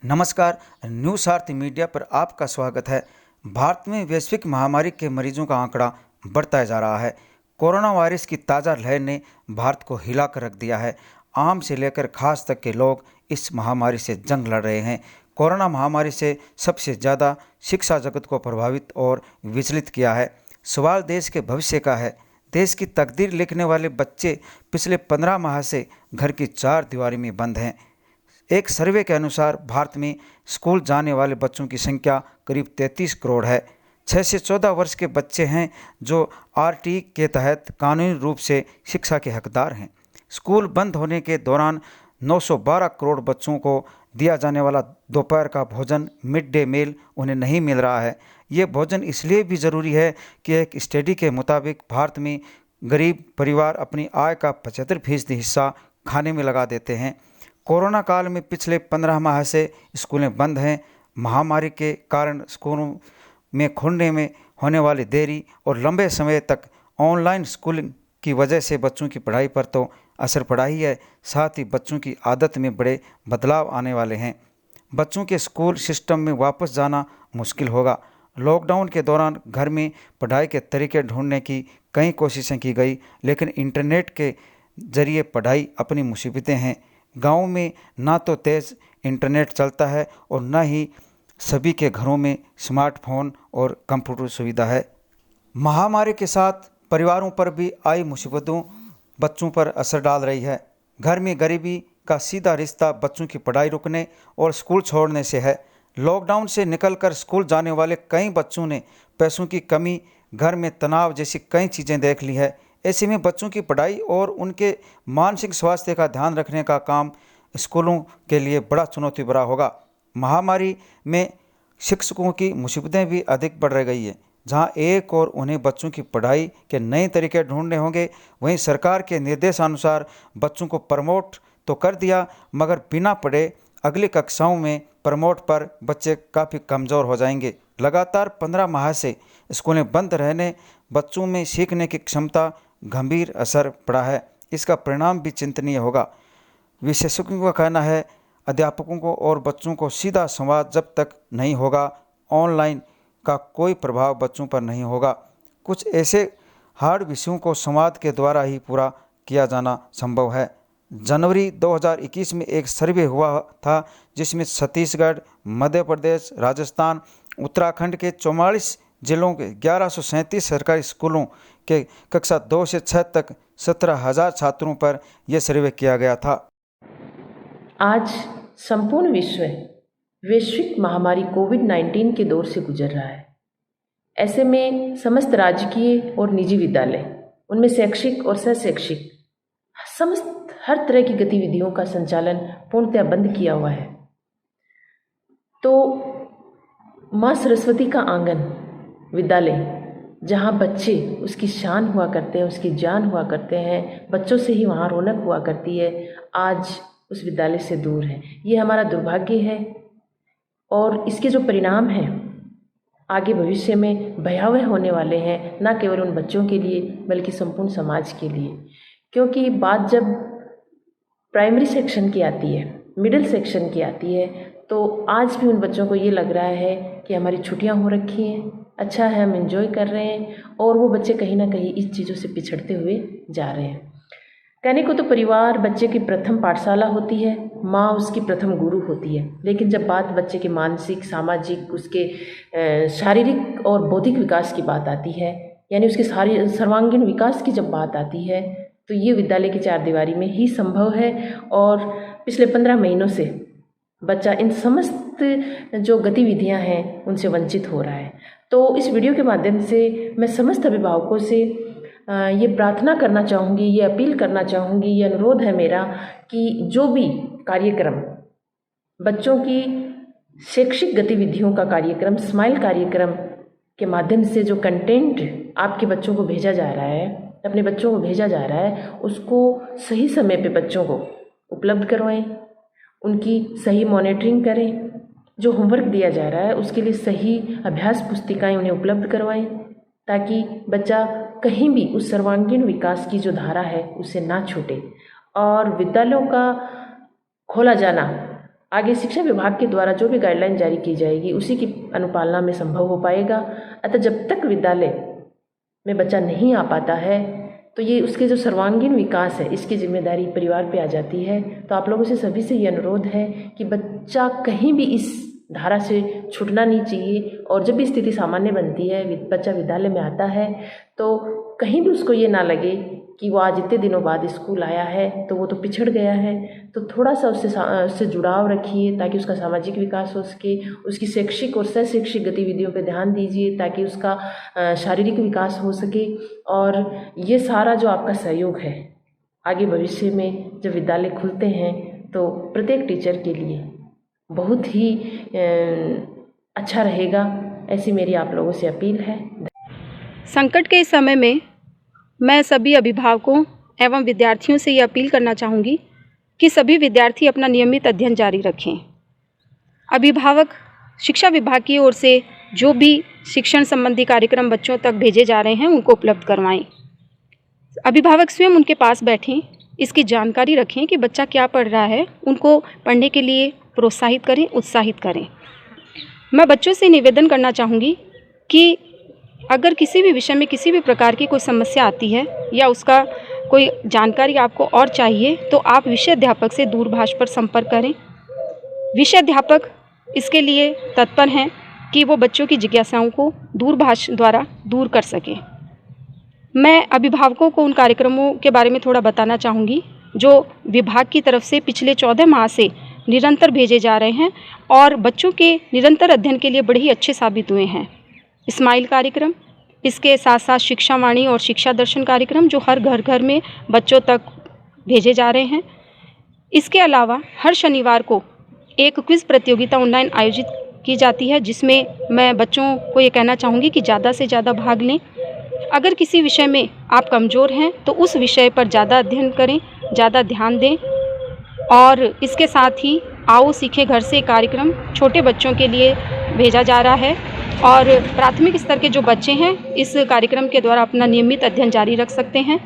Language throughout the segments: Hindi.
नमस्कार। न्यूज़ आरती मीडिया पर आपका स्वागत है। भारत में वैश्विक महामारी के मरीजों का आंकड़ा बढ़ता जा रहा है। कोरोना वायरस की ताज़ा लहर ने भारत को हिला कर रख दिया है। आम से लेकर खास तक के लोग इस महामारी से जंग लड़ रहे हैं। कोरोना महामारी से सबसे ज़्यादा शिक्षा जगत को प्रभावित और विचलित किया है। सवाल देश के भविष्य का है। देश की तकदीर लिखने वाले बच्चे पिछले 15 माह से घर की चार दीवारी में बंद हैं। एक सर्वे के अनुसार भारत में स्कूल जाने वाले बच्चों की संख्या करीब 33 करोड़ है। 6 से 14 वर्ष के बच्चे हैं जो आरटी के तहत कानूनी रूप से शिक्षा के हकदार हैं। स्कूल बंद होने के दौरान 912 करोड़ बच्चों को दिया जाने वाला दोपहर का भोजन मिड डे मील उन्हें नहीं मिल रहा है। ये भोजन इसलिए भी ज़रूरी है कि एक स्टडी के मुताबिक भारत में गरीब परिवार अपनी आय का 75% हिस्सा खाने में लगा देते हैं। कोरोना काल में पिछले 15 माह से स्कूलें बंद हैं। महामारी के कारण स्कूलों में खुलने में होने वाली देरी और लंबे समय तक ऑनलाइन स्कूलिंग की वजह से बच्चों की पढ़ाई पर तो असर पड़ा ही है, साथ ही बच्चों की आदत में बड़े बदलाव आने वाले हैं। बच्चों के स्कूल सिस्टम में वापस जाना मुश्किल होगा। लॉकडाउन के दौरान घर में पढ़ाई के तरीके ढूंढने की कई कोशिशें की गई, लेकिन इंटरनेट के जरिए पढ़ाई अपनी मुसीबतें हैं। गाँव में ना तो तेज़ इंटरनेट चलता है और न ही सभी के घरों में स्मार्टफोन और कंप्यूटर सुविधा है। महामारी के साथ परिवारों पर भी आई मुसीबतों बच्चों पर असर डाल रही है। घर में गरीबी का सीधा रिश्ता बच्चों की पढ़ाई रुकने और स्कूल छोड़ने से है। लॉकडाउन से निकलकर स्कूल जाने वाले कई बच्चों ने पैसों की कमी, घर में तनाव जैसी कई चीज़ें देख ली है। ऐसे में बच्चों की पढ़ाई और उनके मानसिक स्वास्थ्य का ध्यान रखने का काम स्कूलों के लिए बड़ा चुनौती भरा होगा। महामारी में शिक्षकों की मुसीबतें भी अधिक बढ़ गई है। जहां एक और उन्हें बच्चों की पढ़ाई के नए तरीके ढूंढने होंगे, वहीं सरकार के निर्देशानुसार बच्चों को प्रमोट तो कर दिया, मगर बिना पढ़े अगली कक्षाओं में प्रमोट पर बच्चे काफ़ी कमज़ोर हो जाएंगे। लगातार 15 माह से स्कूलें बंद रहने बच्चों में सीखने की क्षमता गंभीर असर पड़ा है। इसका परिणाम भी चिंतनीय होगा। विशेषज्ञों का कहना है, अध्यापकों को और बच्चों को सीधा संवाद जब तक नहीं होगा, ऑनलाइन का कोई प्रभाव बच्चों पर नहीं होगा। कुछ ऐसे हार्ड विषयों को संवाद के द्वारा ही पूरा किया जाना संभव है। जनवरी 2021 में एक सर्वे हुआ था जिसमें छत्तीसगढ़, मध्य प्रदेश, राजस्थान, उत्तराखंड के 44 जिलों के 1137 सरकारी स्कूलों के कक्षा 2 से 6 तक 17,000 छात्रों पर यह सर्वे किया गया था। आज संपूर्ण विश्व वैश्विक महामारी कोविड-19 के दौर से गुजर रहा है। ऐसे में समस्त राजकीय और निजी विद्यालय, उनमें शैक्षिक और शैक्षिक समस्त हर तरह की गतिविधियों का संचालन पूर्णतः बंद किया हुआ है। तो माँ सरस्वती का आंगन विद्यालय, जहाँ बच्चे उसकी शान हुआ करते हैं, उसकी जान हुआ करते हैं, बच्चों से ही वहाँ रौनक हुआ करती है, आज उस विद्यालय से दूर है। ये हमारा दुर्भाग्य है और इसके जो परिणाम हैं आगे भविष्य में भयावह होने वाले हैं, न केवल उन बच्चों के लिए बल्कि संपूर्ण समाज के लिए। क्योंकि बात जब प्राइमरी सेक्शन की आती है, मिडिल सेक्शन की आती है, तो आज भी उन बच्चों को ये लग रहा है कि हमारी छुट्टियां हो रखी हैं, अच्छा है, हम एंजॉय कर रहे हैं, और वो बच्चे कहीं ना कहीं इस चीज़ों से पिछड़ते हुए जा रहे हैं। कहने को तो परिवार बच्चे की प्रथम पाठशाला होती है, माँ उसकी प्रथम गुरु होती है, लेकिन जब बात बच्चे के मानसिक, सामाजिक, उसके शारीरिक और बौद्धिक विकास की बात आती है, यानी उसके सर्वांगीण विकास की जब बात आती है, तो ये विद्यालय की चार दीवारी में ही संभव है। और पिछले 15 महीनों से बच्चा इन समस्त जो गतिविधियां हैं उनसे वंचित हो रहा है। तो इस वीडियो के माध्यम से मैं समस्त अभिभावकों से ये प्रार्थना करना चाहूँगी, ये अपील करना चाहूँगी, ये अनुरोध है मेरा कि जो भी कार्यक्रम बच्चों की शैक्षिक गतिविधियों का कार्यक्रम, स्माइल कार्यक्रम के माध्यम से जो कंटेंट आपके बच्चों को भेजा जा रहा है, अपने बच्चों को भेजा जा रहा है, उसको सही समय पे बच्चों को उपलब्ध करवाएं, उनकी सही मॉनिटरिंग करें, जो होमवर्क दिया जा रहा है उसके लिए सही अभ्यास पुस्तिकाएं उन्हें उपलब्ध करवाएं, ताकि बच्चा कहीं भी उस सर्वांगीण विकास की जो धारा है उससे ना छूटे। और विद्यालयों का खोला जाना आगे शिक्षा विभाग के द्वारा जो भी गाइडलाइन जारी की जाएगी उसी की अनुपालना में संभव हो पाएगा। अतः जब तक विद्यालय में बच्चा नहीं आ पाता है तो ये उसके जो सर्वांगीण विकास है इसकी जिम्मेदारी परिवार पे आ जाती है। तो आप लोगों से सभी से ये अनुरोध है कि बच्चा कहीं भी इस धारा से छूटना नहीं चाहिए, और जब भी स्थिति सामान्य बनती है, बच्चा विद्यालय में आता है, तो कहीं भी उसको ये ना लगे कि वो आज इतने दिनों बाद स्कूल आया है तो वो तो पिछड़ गया है। तो थोड़ा सा उससे जुड़ाव रखिए ताकि उसका सामाजिक विकास हो सके। उसकी शैक्षिक और शैक्षिक गतिविधियों पर ध्यान दीजिए ताकि उसका शारीरिक विकास हो सके। और ये सारा जो आपका सहयोग है आगे भविष्य में जब विद्यालय खुलते हैं तो प्रत्येक टीचर के लिए बहुत ही अच्छा रहेगा, ऐसी मेरी आप लोगों से अपील है। संकट के इस समय में मैं सभी अभिभावकों एवं विद्यार्थियों से ये अपील करना चाहूँगी कि सभी विद्यार्थी अपना नियमित अध्ययन जारी रखें। अभिभावक शिक्षा विभाग की ओर से जो भी शिक्षण संबंधी कार्यक्रम बच्चों तक भेजे जा रहे हैं उनको उपलब्ध करवाएं। अभिभावक स्वयं उनके पास बैठें, इसकी जानकारी रखें कि बच्चा क्या पढ़ रहा है, उनको पढ़ने के लिए प्रोत्साहित करें, उत्साहित करें। मैं बच्चों से निवेदन करना चाहूँगी कि अगर किसी भी विषय में किसी भी प्रकार की कोई समस्या आती है या उसका कोई जानकारी आपको और चाहिए तो आप विषय अध्यापक से दूरभाष पर संपर्क करें। विषय अध्यापक इसके लिए तत्पर हैं कि वो बच्चों की जिज्ञासाओं को दूरभाष द्वारा दूर कर सकें। मैं अभिभावकों को उन कार्यक्रमों के बारे में थोड़ा बताना चाहूँगी जो विभाग की तरफ से पिछले 14 माह से निरंतर भेजे जा रहे हैं और बच्चों के निरंतर अध्ययन के लिए बड़े ही अच्छे साबित हुए हैं। स्माइल कार्यक्रम, इसके साथ साथ शिक्षा वाणी और शिक्षा दर्शन कार्यक्रम जो हर घर घर में बच्चों तक भेजे जा रहे हैं। इसके अलावा हर शनिवार को एक क्विज़ प्रतियोगिता ऑनलाइन आयोजित की जाती है जिसमें मैं बच्चों को ये कहना चाहूँगी कि ज़्यादा से ज़्यादा भाग लें। अगर किसी विषय में आप कमज़ोर हैं तो उस विषय पर ज़्यादा अध्ययन करें, ज़्यादा ध्यान दें। और इसके साथ ही आओ सीखे घर से कार्यक्रम छोटे बच्चों के लिए भेजा जा रहा है और प्राथमिक स्तर के जो बच्चे हैं इस कार्यक्रम के द्वारा अपना नियमित अध्ययन जारी रख सकते हैं।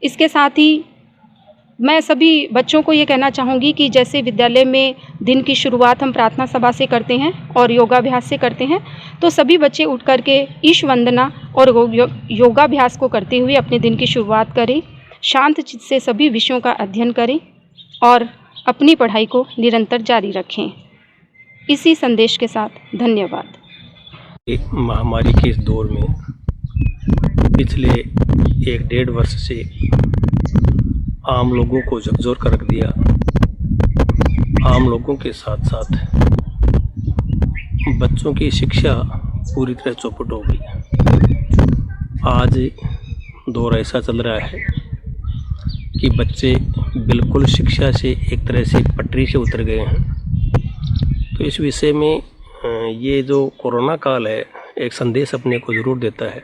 इसके साथ ही मैं सभी बच्चों को ये कहना चाहूँगी कि जैसे विद्यालय में दिन की शुरुआत हम प्रार्थना सभा से करते हैं और योगाभ्यास से करते हैं, तो सभी बच्चे उठ कर के ईश वंदना और योगाभ्यास को करते हुए अपने दिन की शुरुआत करें। शांत चित्त से सभी विषयों का अध्ययन करें और अपनी पढ़ाई को निरंतर जारी रखें। इसी संदेश के साथ धन्यवाद। महामारी के इस दौर में पिछले 1-1.5 वर्ष से आम लोगों को झकझोर कर रख दिया। आम लोगों के साथ साथ बच्चों की शिक्षा पूरी तरह चौपट हो गई। आज दौर ऐसा चल रहा है कि बच्चे बिल्कुल शिक्षा से एक तरह से पटरी से उतर गए हैं। तो इस विषय में ये जो कोरोना काल है एक संदेश अपने को ज़रूर देता है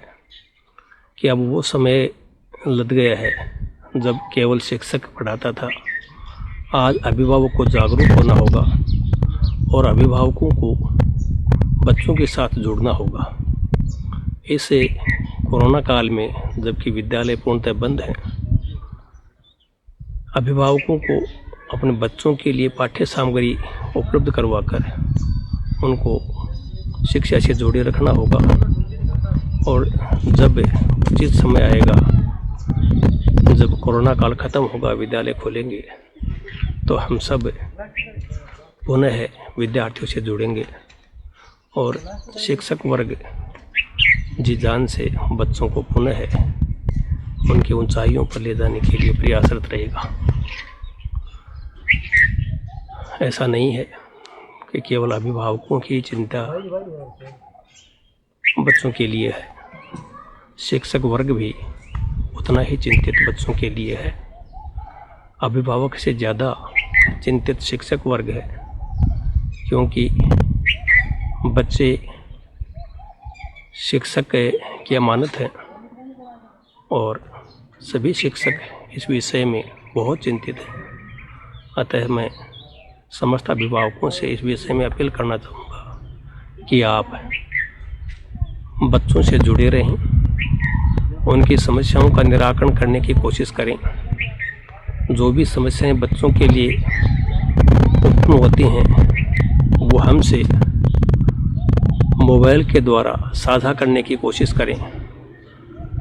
कि अब वो समय लग गया है जब केवल शिक्षक पढ़ाता था। आज अभिभावक को जागरूक होना होगा और अभिभावकों को बच्चों के साथ जुड़ना होगा। इस कोरोना काल में जबकि विद्यालय पूर्णतः बंद हैं, अभिभावकों को अपने बच्चों के लिए पाठ्य सामग्री उपलब्ध करवाकर उनको शिक्षा से जोड़े रखना होगा। और जब उचित समय आएगा, जब कोरोना काल ख़त्म होगा, विद्यालय खोलेंगे, तो हम सब पुनः विद्यार्थियों से जुड़ेंगे और शिक्षक वर्ग जी जान से बच्चों को पुनः उनकी ऊंचाइयों पर ले जाने के लिए प्रयासरत रहेगा। ऐसा नहीं है कि केवल अभिभावकों की चिंता बच्चों के लिए है, शिक्षक वर्ग भी उतना ही चिंतित बच्चों के लिए है। अभिभावक से ज़्यादा चिंतित शिक्षक वर्ग है, क्योंकि बच्चे शिक्षक की अमानत है और सभी शिक्षक इस विषय में बहुत चिंतित हैं। अतः मैं समस्त अभिभावकों से इस विषय में अपील करना चाहूँगा कि आप बच्चों से जुड़े रहें, उनकी समस्याओं का निराकरण करने की कोशिश करें। जो भी समस्याएं बच्चों के लिए उत्पन्न महत्वपूर्ण होती हैं वो हमसे मोबाइल के द्वारा साझा करने की कोशिश करें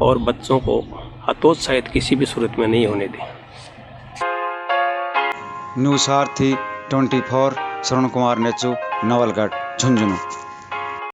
और बच्चों को हतोत्साहित किसी भी सूरत में नहीं होने दें। न्यूज़ सारथी 24 श्रवण कुमार नेचू, नवलगढ़, झुंझुनू।